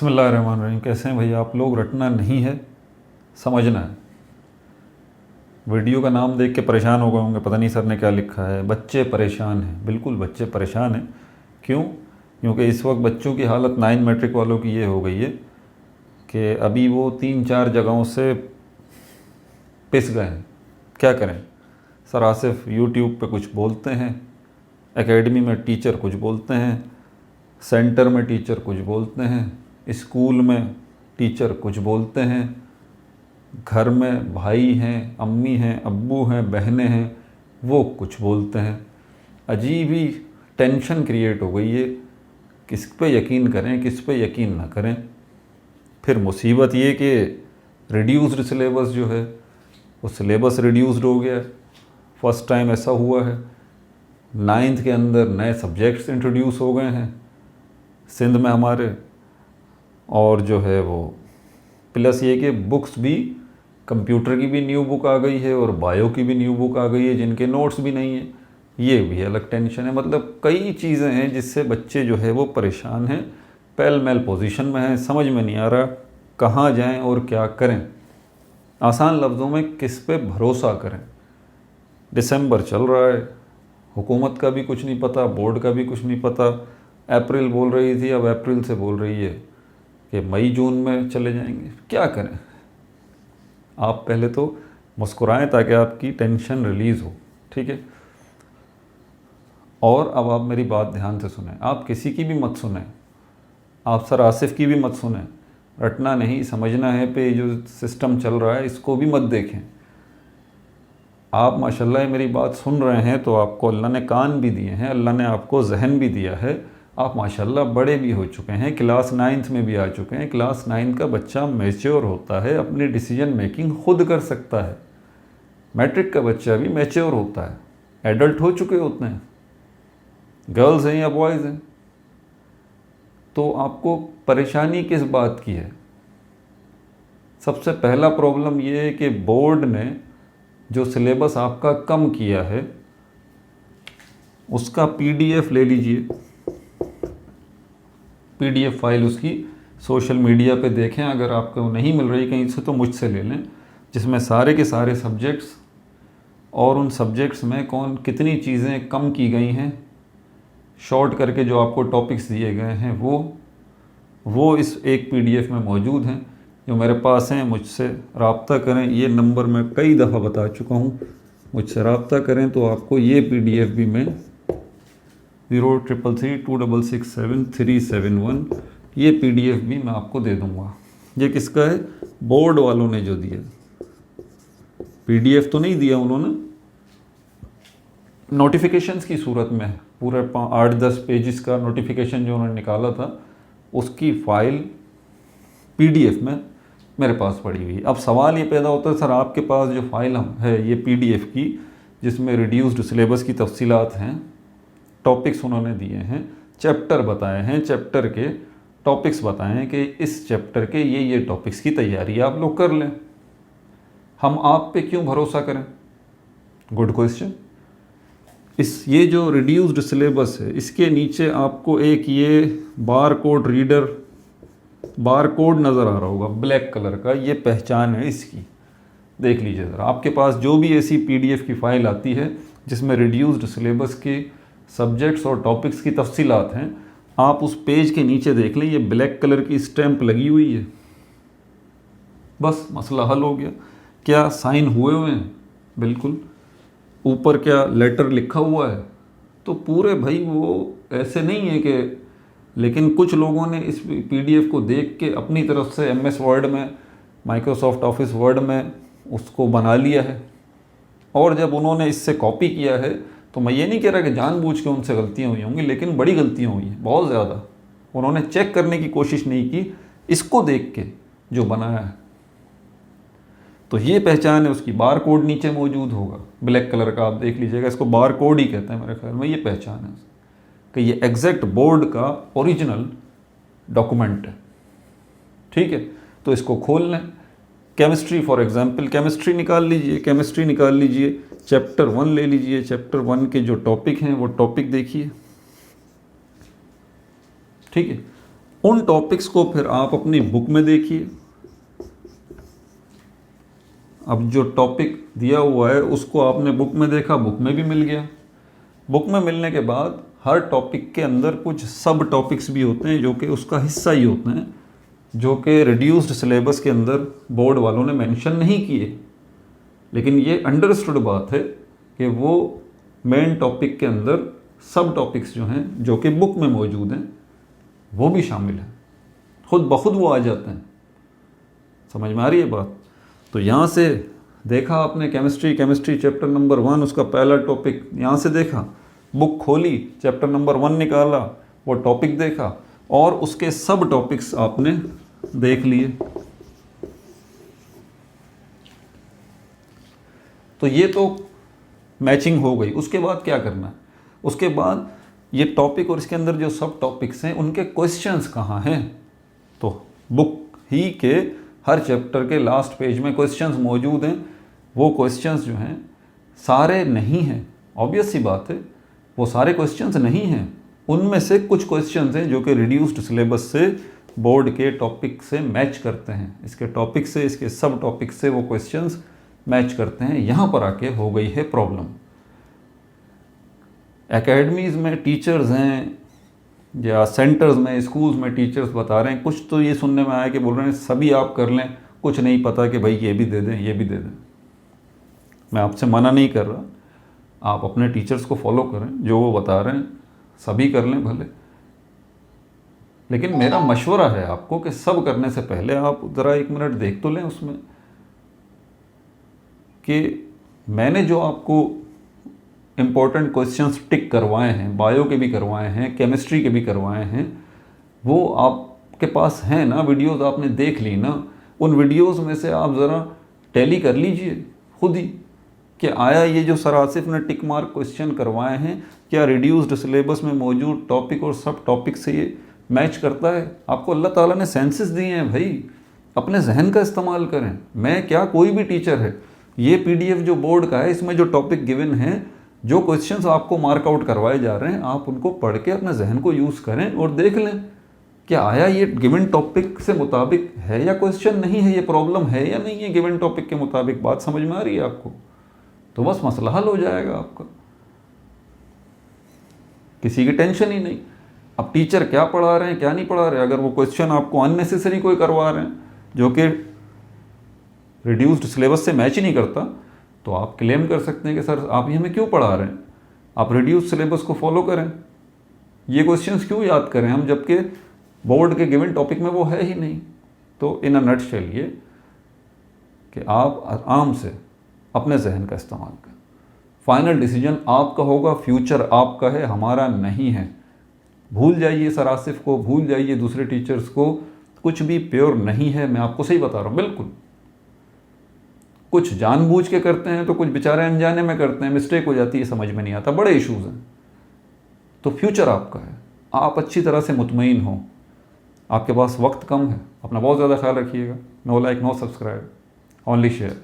बिस्मिल्लाहिर्रहमानिर्रहीम। कैसे हैं भैया आप लोग? रटना नहीं है, समझना है। वीडियो का नाम देख के परेशान हो गए होंगे, पता नहीं सर ने क्या लिखा है। बच्चे परेशान हैं, बिल्कुल बच्चे परेशान हैं। क्यों? क्योंकि इस वक्त बच्चों की हालत 9 मैट्रिक वालों की ये हो गई है कि अभी वो 3-4 जगहों से पिस गए हैं। क्या करें? सर आसिफ यूट्यूब पे कुछ बोलते हैं, एकेडमी में टीचर कुछ बोलते हैं, सेंटर में टीचर कुछ बोलते हैं, स्कूल में टीचर कुछ बोलते हैं, घर में भाई हैं, अम्मी हैं, अब्बू हैं, बहनें हैं, वो कुछ बोलते हैं। अजीब ही टेंशन क्रिएट हो गई है, किस पे यकीन करें किस पे यकीन ना करें। फिर मुसीबत ये कि रिड्यूस्ड सिलेबस जो है वो सिलेबस रिड्यूस्ड हो गया है। फर्स्ट टाइम ऐसा हुआ है। 9th के अंदर नए सब्जेक्ट्स इंट्रोड्यूस हो गए हैं सिंध में हमारे, और जो है वो प्लस ये कि बुक्स भी, कंप्यूटर की भी न्यू बुक आ गई है और बायो की भी न्यू बुक आ गई है जिनके नोट्स भी नहीं है। ये भी अलग टेंशन है। मतलब कई चीज़ें हैं जिससे बच्चे जो है वो परेशान हैं, पेल मेल पोजीशन में हैं। समझ में नहीं आ रहा कहाँ जाएं और क्या करें। आसान लफ्ज़ों में किस पे भरोसा करें। दिसंबर चल रहा है, हुकूमत का भी कुछ नहीं पता, बोर्ड का भी कुछ नहीं पता। अप्रैल बोल रही थी, अब अप्रैल से बोल रही है कि मई जून में चले जाएंगे। क्या करें? आप पहले तो मुस्कुराएं ताकि आपकी टेंशन रिलीज़ हो, ठीक है? और अब आप मेरी बात ध्यान से सुनें। आप किसी की भी मत सुनें, आप सर आसिफ की भी मत सुनें। रटना नहीं, समझना है पे जो सिस्टम चल रहा है इसको भी मत देखें। आप माशाल्लाह मेरी बात सुन रहे हैं तो आपको अल्लाह ने कान भी दिए हैं, अल्लाह ने आपको जहन भी दिया है। आप माशाल्लाह बड़े भी हो चुके हैं, क्लास 9th में भी आ चुके हैं। क्लास 9 का बच्चा मैच्योर होता है, अपनी डिसीजन मेकिंग खुद कर सकता है। मैट्रिक का बच्चा भी मैच्योर होता है, एडल्ट हो चुके होते हैं, गर्ल्स हैं या बॉयज़ हैं। तो आपको परेशानी किस बात की है? सबसे पहला प्रॉब्लम ये है कि बोर्ड ने जो सिलेबस आपका कम किया है उसका PDF ले लीजिए। PDF फाइल उसकी सोशल मीडिया पे देखें, अगर आपको नहीं मिल रही कहीं से तो मुझसे ले लें, जिसमें सारे के सारे सब्जेक्ट्स और उन सब्जेक्ट्स में कौन कितनी चीज़ें कम की गई हैं, शॉर्ट करके जो आपको टॉपिक्स दिए गए हैं वो इस एक PDF में मौजूद हैं। जो मेरे पास हैं मुझसे रब्ता करें। ये नंबर मैं कई दफ़ा बता चुका हूँ, मुझसे रब्ता करें तो आपको ये PDF भी मैं 0332667371 ये PDF भी मैं आपको दे दूँगा। ये किसका है? बोर्ड वालों ने जो दिया। PDF तो नहीं दिया उन्होंने, नोटिफिकेशंस की सूरत में पूरे 8-10 पेजेस का नोटिफिकेशन जो उन्होंने निकाला था उसकी फ़ाइल PDF में मेरे पास पड़ी हुई है। अब सवाल ये पैदा होता है, सर आपके पास जो फ़ाइल है ये PDF की, जिसमें रिड्यूस्ड सिलेबस की तफसीलात हैं, टॉपिक्स उन्होंने दिए हैं, चैप्टर बताए हैं, चैप्टर के टॉपिक्स बताए हैं कि इस चैप्टर के ये टॉपिक्स की तैयारी आप लोग कर लें, हम आप पे क्यों भरोसा करें? Good question. ये जो रिड्यूस्ड सिलेबस है इसके नीचे आपको एक ये bar code reader, bar code नज़र आ रहा होगा ब्लैक कलर का, ये पहचान है इसकी। देख लीजिए ज़रा, आपके पास जो भी ऐसी PDF की फ़ाइल आती है जिसमें रिड्यूस्ड सिलेबस के सब्जेक्ट्स और टॉपिक्स की तफसीलात हैं, आप उस पेज के नीचे देख लें, ये ब्लैक कलर की स्टैंप लगी हुई है। बस मसला हल हो गया। क्या साइन हुए हुए हैं? बिल्कुल। ऊपर क्या लेटर लिखा हुआ है? तो पूरे भाई वो ऐसे नहीं है कि, लेकिन कुछ लोगों ने इस PDF को देख के अपनी तरफ से MS वर्ड में, माइक्रोसॉफ्ट ऑफिस वर्ड में उसको बना लिया है, और जब उन्होंने इससे कॉपी किया है तो मैं ये नहीं कह रहा कि जानबूझ के उनसे गलतियाँ हुई होंगी, लेकिन बड़ी गलतियाँ हुई हैं, बहुत ज़्यादा। उन्होंने चेक करने की कोशिश नहीं की इसको देख के जो बनाया है। तो ये पहचान है उसकी, बार कोड नीचे मौजूद होगा ब्लैक कलर का, आप देख लीजिएगा, इसको बार कोड ही कहते हैं मेरे ख्याल में। ये पहचान है कि ये एग्जैक्ट बोर्ड का ओरिजिनल डॉक्यूमेंट है, ठीक है? तो इसको खोल लें। केमिस्ट्री फॉर एग्जांपल, केमिस्ट्री निकाल लीजिए, केमिस्ट्री निकाल लीजिए, चैप्टर 1 ले लीजिए, चैप्टर 1 के जो टॉपिक हैं वो टॉपिक देखिए, ठीक है? उन टॉपिक्स को फिर आप अपनी बुक में देखिए। अब जो टॉपिक दिया हुआ है उसको आपने बुक में देखा, बुक में भी मिल गया। बुक में मिलने के बाद हर टॉपिक के अंदर कुछ सब टॉपिक्स भी होते हैं जो कि उसका हिस्सा ही होते हैं, जो कि रिड्यूस्ड सिलेबस के अंदर बोर्ड वालों ने मेंशन नहीं किए, लेकिन ये अंडरस्टूड बात है कि वो मेन टॉपिक के अंदर सब टॉपिक्स जो हैं जो कि बुक में मौजूद हैं वो भी शामिल हैं, खुद ब खुद वो आ जाते हैं। समझ में आ रही है बात? तो यहाँ से देखा आपने केमिस्ट्री चैप्टर नंबर 1 उसका पहला टॉपिक यहाँ से देखा, बुक खोली, चैप्टर नंबर 1 निकाला, वो टॉपिक देखा और उसके सब टॉपिक्स आपने देख लिए। तो ये तो मैचिंग हो गई। उसके बाद क्या करना है? उसके बाद ये टॉपिक और इसके अंदर जो सब टॉपिक्स हैं उनके क्वेश्चंस कहाँ हैं? तो बुक ही के हर चैप्टर के लास्ट पेज में क्वेश्चंस मौजूद हैं। वो क्वेश्चंस जो हैं सारे नहीं हैं, ऑब्वियस सी बात है, वो सारे क्वेश्चंस नहीं हैं। उनमें से कुछ क्वेश्चंस हैं जो कि रिड्यूस्ड सिलेबस से बोर्ड के टॉपिक से मैच करते हैं, इसके टॉपिक से, इसके सब टॉपिक से वो क्वेश्चंस मैच करते हैं। यहाँ पर आके हो गई है प्रॉब्लम। एकेडमीज़ में टीचर्स हैं या सेंटर्स में, स्कूल्स में टीचर्स बता रहे हैं, कुछ तो ये सुनने में आया कि बोल रहे हैं सभी आप कर लें, कुछ नहीं पता कि भाई ये भी दे दें, ये भी दे दें। मैं आपसे मना नहीं कर रहा, आप अपने टीचर्स को फॉलो करें, जो वो बता रहे हैं सभी कर लें भले, लेकिन मेरा मशवरा है आपको कि सब करने से पहले आप ज़रा 1 मिनट देख तो लें उसमें कि मैंने जो आपको इम्पोर्टेंट क्वेश्चंस टिक करवाए हैं, बायो के भी करवाए हैं, केमिस्ट्री के भी करवाए हैं, वो आपके पास हैं ना, वीडियोस आपने देख ली ना। उन वीडियोस में से आप ज़रा टैली कर लीजिए खुद ही कि आया ये जो सर आसिफ ने टिक मार्क क्वेश्चन करवाए हैं, क्या रिड्यूस्ड सिलेबस में मौजूद टॉपिक और सब टॉपिक से ये मैच करता है? आपको अल्लाह ताला ने सेंसेस दिए हैं भाई, अपने जहन का इस्तेमाल करें। मैं क्या, कोई भी टीचर है, ये पीडीएफ जो बोर्ड का है इसमें जो टॉपिक गिवन है, जो क्वेश्चंस आपको मार्कआउट करवाए जा रहे हैं, आप उनको पढ़ के अपने जहन को यूज़ करें और देख लें क्या आया ये गिवन टॉपिक से मुताबिक है या क्वेश्चन नहीं है, ये प्रॉब्लम है या नहीं है गिवन टॉपिक के मुताबिक। बात समझ में आ रही है आपको? तो बस मसला हल हो जाएगा आपका, किसी की टेंशन ही नहीं। अब टीचर क्या पढ़ा रहे हैं क्या नहीं पढ़ा रहे, अगर वो क्वेश्चन आपको अननेसेसरी कोई करवा रहे हैं जो कि रिड्यूस्ड सिलेबस से मैच ही नहीं करता, तो आप क्लेम कर सकते हैं कि सर आप ये हमें क्यों पढ़ा रहे हैं, आप रिड्यूस्ड सिलेबस को फॉलो करें, ये क्वेश्चंस क्यों याद करें हम, जबकि बोर्ड के गिवन टॉपिक में वो है ही नहीं। तो इन अ नटशेल ये कि आप आराम से अपने जहन का इस्तेमाल करें। फाइनल डिसीजन आपका होगा, फ्यूचर आपका है, हमारा नहीं है। भूल जाइए सर आसिफ को, भूल जाइए दूसरे टीचर्स को, कुछ भी प्योर नहीं है, मैं आपको सही बता रहा हूँ बिल्कुल। कुछ जानबूझ के करते हैं तो कुछ बेचारे अनजाने में करते हैं, मिस्टेक हो जाती है, समझ में नहीं आता, बड़े इश्यूज़ हैं। तो फ्यूचर आपका है, आप अच्छी तरह से मुतमईन हो, आपके पास वक्त कम है, अपना बहुत ज़्यादा ख्याल रखिएगा। No like no subscribe, only share.